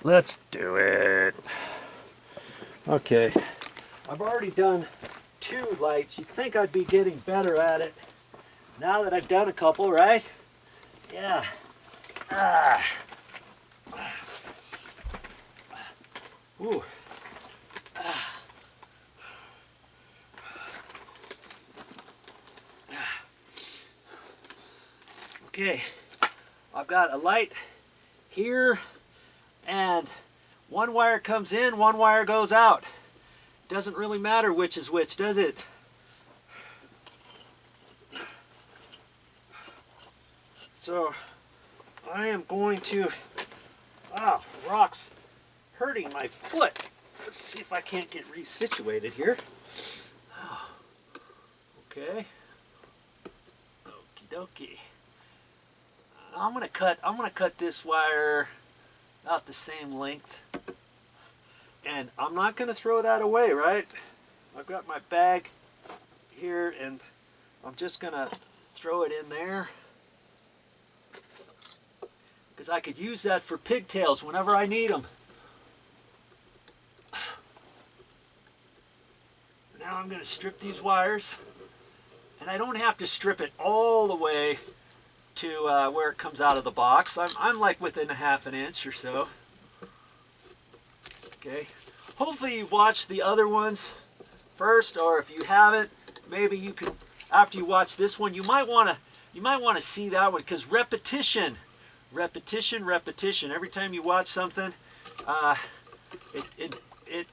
Let's do it. Okay, I've already done 2 lights. You'd think I'd be getting better at it now that I've done a couple, right? Yeah. Ooh. Okay, I've got a light here, and one wire comes in, one wire goes out. Doesn't really matter which is which, does it? So I am going to, rocks hurting my foot. Let's see if I can't get resituated here. Okay. Okie dokie. I'm gonna cut this wire about the same length, and I'm not gonna throw that away, right? I've got my bag here, and I'm just gonna throw it in there because I could use that for pigtails whenever I need them. Now I'm gonna strip these wires, and I don't have to strip it all the way to where it comes out of the box. I'm like within a ½ inch or so. Okay. Hopefully you've watched the other ones first, or if you haven't, maybe you can, after you watch this one, you might want to see that one, because repetition. Every time you watch something, it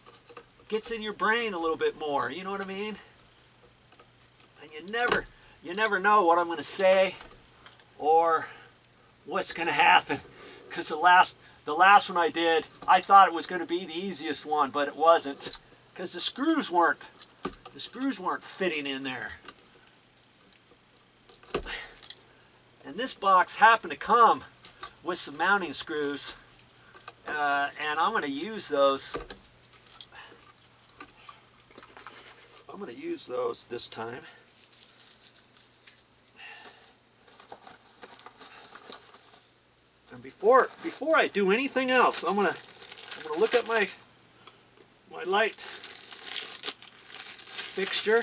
gets in your brain a little bit more. You know what I mean? And you never know what I'm going to say or what's going to happen, because the last one I did, I thought it was going to be the easiest one, but it wasn't, because the screws weren't fitting in there. And this box happened to come with some mounting screws, and I'm going to use those. I'm going to use those this time. And before I do anything else, I'm gonna look at my light fixture,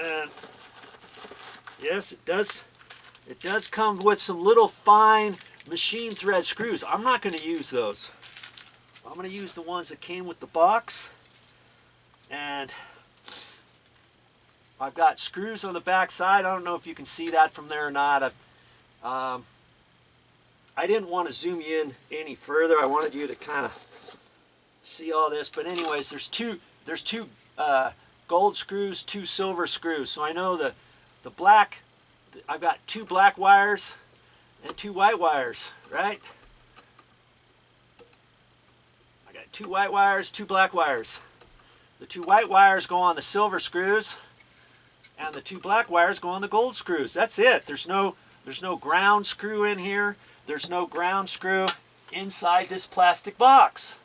and yes, it does come with some little fine machine thread screws. I'm not going to use those. I'm going to use the ones that came with the box, and I've got screws on the back side. I don't know if you can see that from there or not. I didn't want to zoom you in any further. I wanted you to kind of see all this. But anyways, there's two gold screws, 2 silver screws. So I know the black, I've got 2 black wires and 2 white wires, right? I got 2 white wires, 2 black wires. The 2 white wires go on the silver screws, and the 2 black wires go on the gold screws. That's it. There's no ground screw in here. There's no ground screw inside this plastic box.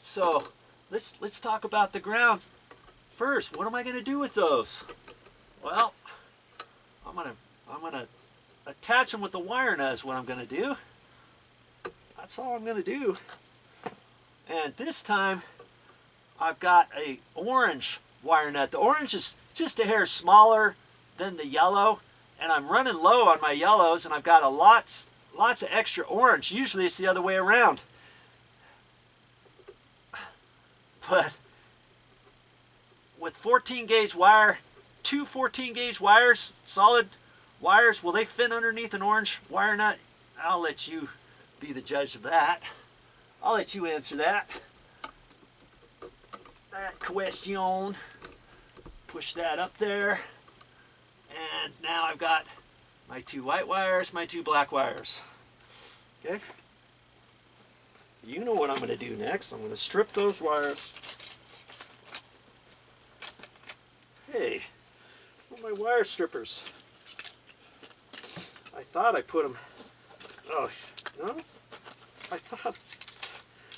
So let's talk about the grounds first. What am I going to do with those? Well, I'm gonna attach them with the wire nut is what I'm going to do. That's all I'm going to do. And this time I've got a orange wire nut. The orange is just a hair smaller than the yellow, and I'm running low on my yellows, and I've got lots of extra orange. Usually it's the other way around. But with 14 gauge wire, 2 14 gauge wires, solid wires, will they fit underneath an orange wire nut? I'll let you be the judge of that. I'll let you answer that question. Push that up there. And now I've got my 2 white wires, my 2 black wires. Okay? You know what I'm going to do next. I'm going to strip those wires. Hey, where are my wire strippers? I thought I put them... Oh, no? I thought...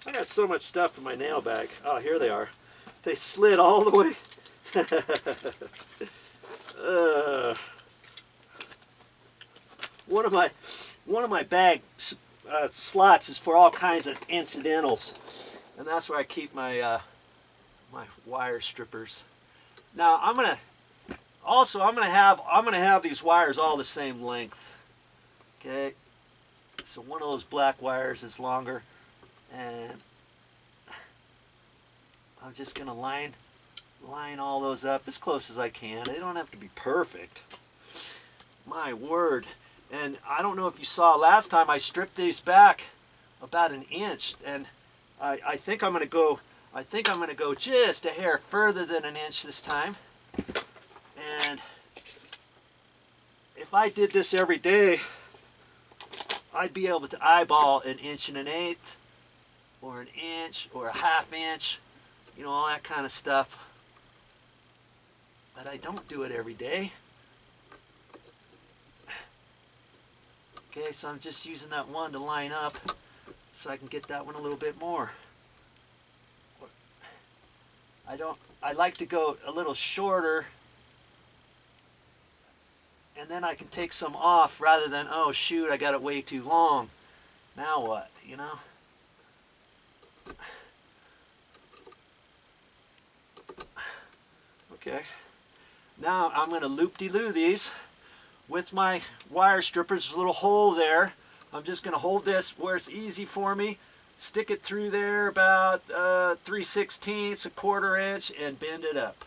I got so much stuff in my nail bag. Oh, here they are. They slid all the way. One of my bag slots is for all kinds of incidentals, and that's where I keep my my wire strippers. Now I'm gonna have these wires all the same length. Okay, so one of those black wires is longer, and I'm just gonna line all those up as close as I can. They don't have to be perfect. My word. And I don't know if you saw last time I stripped these back about an inch, and I think I'm gonna go just a hair further than an inch this time. And if I did this every day, I'd be able to eyeball an 1.1/8 or an inch or a 1/2 inch, you know, all that kind of stuff. But I don't do it every day. Okay, so I'm just using that one to line up so I can get that one a little bit more. I like to go a little shorter, and then I can take some off rather than, oh shoot, I got it way too long. Now what, you know? Okay, now I'm going to loop-de-loo these with my wire strippers. There's a little hole there. I'm just going to hold this where it's easy for me, stick it through there about 3/16, 1/4 inch, and bend it up.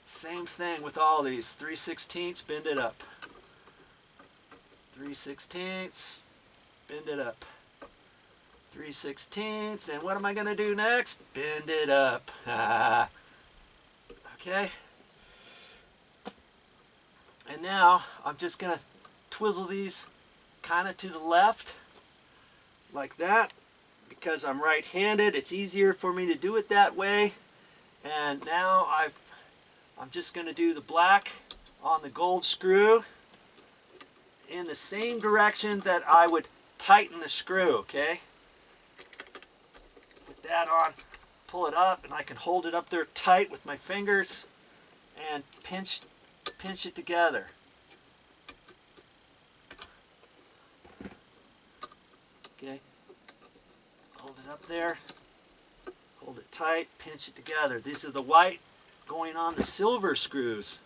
Same thing with all these. 3/16, bend it up. 3/16, bend it up. 3/16, and what am I going to do next? Bend it up. Okay. And now I'm just going to twizzle these kind of to the left like that, because I'm right-handed. It's easier for me to do it that way. And now I'm just going to do the black on the gold screw in the same direction that I would tighten the screw, okay? Put that on, pull it up, and I can hold it up there tight with my fingers and pinch it together. Okay, hold it up there, hold it tight, pinch it together. These are the white going on the silver screws.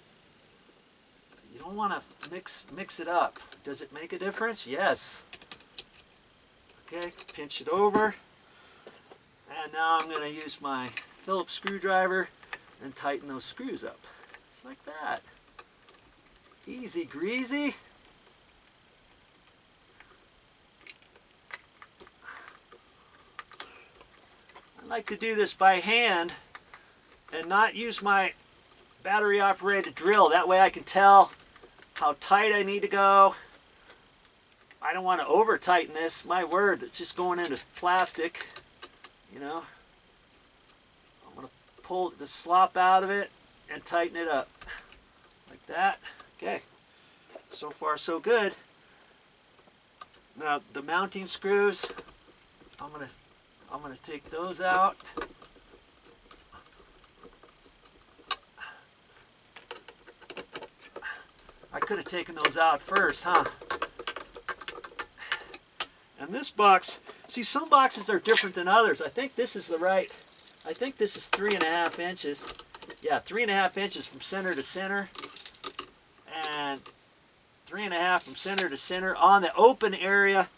You don't want to mix it up. Does it make a difference? Yes. Okay, pinch it over, and now I'm going to use my Phillips screwdriver and tighten those screws up. Just like that. Easy greasy. I like to do this by hand and not use my battery operated drill. That way I can tell how tight I need to go. I don't want to over tighten this. My word, it's just going into plastic, you know. I'm going to pull the slop out of it and tighten it up like that. Okay, so far so good. Now the mounting screws, I'm gonna take those out. I could have taken those out first, huh? And this box, see, some boxes are different than others. I think this is the right. I think this is 3.5 inches. Yeah, 3.5 inches from center to center. And 3.5 from center to center on the open area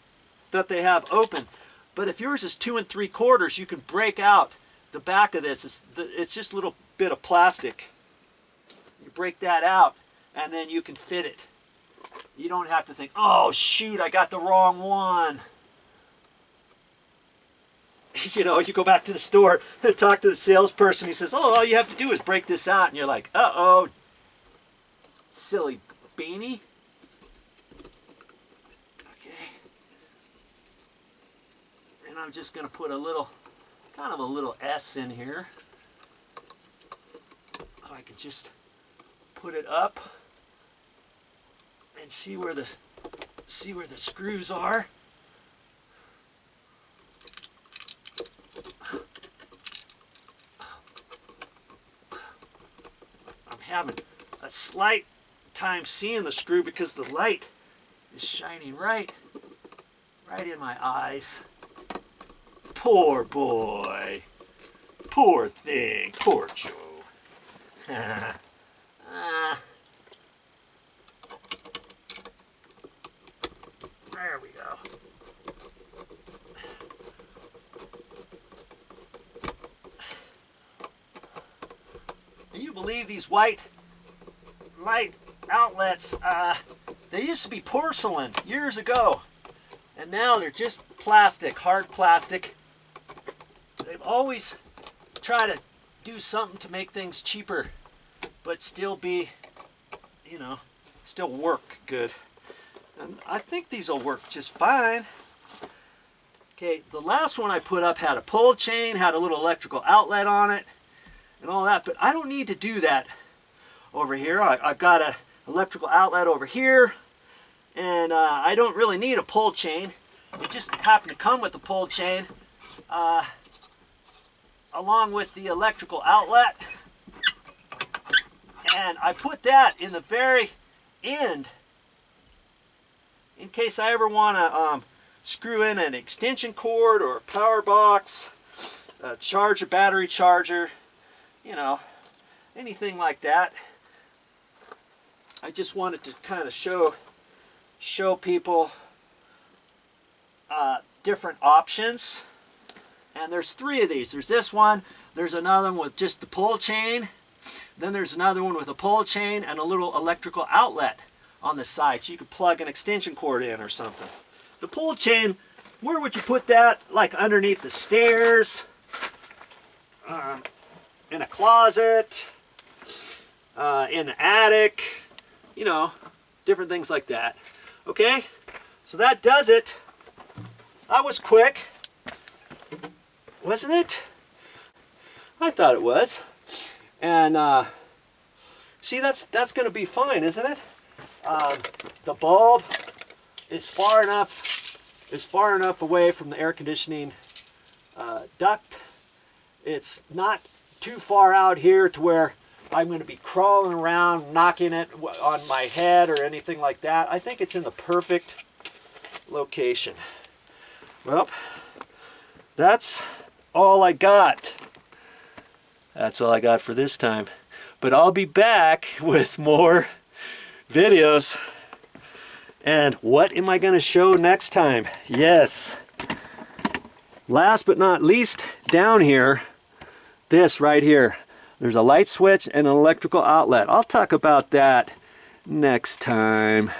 that they have open. But if yours is 2 3/4, you can break out the back of this. It's just a little bit of plastic. You break that out, and then you can fit it. You don't have to think, oh shoot, I got the wrong one. You know, you go back to the store and talk to the salesperson. He says, oh, all you have to do is break this out. And you're like, uh-oh, silly beanie. Okay. And I'm just going to put a little, kind of a little S in here. I can just put it up and see where the screws are. I'm having a slight time seeing the screw because the light is shining right in my eyes. Poor boy. Poor thing. Poor Joe. There we go. Do you believe these white light outlets, they used to be porcelain years ago, and now they're just plastic, hard plastic. They've always tried to do something to make things cheaper, but still be, you know, still work good. And I think these will work just fine. Okay, the last one I put up had a pull chain, had a little electrical outlet on it, and all that, but I don't need to do that over here. I've got an electrical outlet over here, and I don't really need a pull chain. It just happened to come with the pull chain along with the electrical outlet, and I put that in the very end in case I ever want to screw in an extension cord or a power box, a charger, battery charger, you know, anything like that. I just wanted to kind of show people different options. And there's 3 of these. There's this one, there's another one with just the pull chain, then there's another one with a pull chain and a little electrical outlet on the side, so you could plug an extension cord in or something. The pull chain, where would you put that? Like underneath the stairs, in a closet, in the attic, you know, different things like that. Okay, so that does it. That was quick, wasn't it? I thought it was. And see, that's going to be fine, isn't it? The bulb is far enough away from the air conditioning duct. It's not too far out here to where I'm going to be crawling around, knocking it on my head or anything like that. I think it's in the perfect location. Well, that's all I got. That's all I got for this time. But I'll be back with more videos. And what am I going to show next time? Yes. Last but not least, down here, this right here. There's a light switch and an electrical outlet. I'll talk about that next time.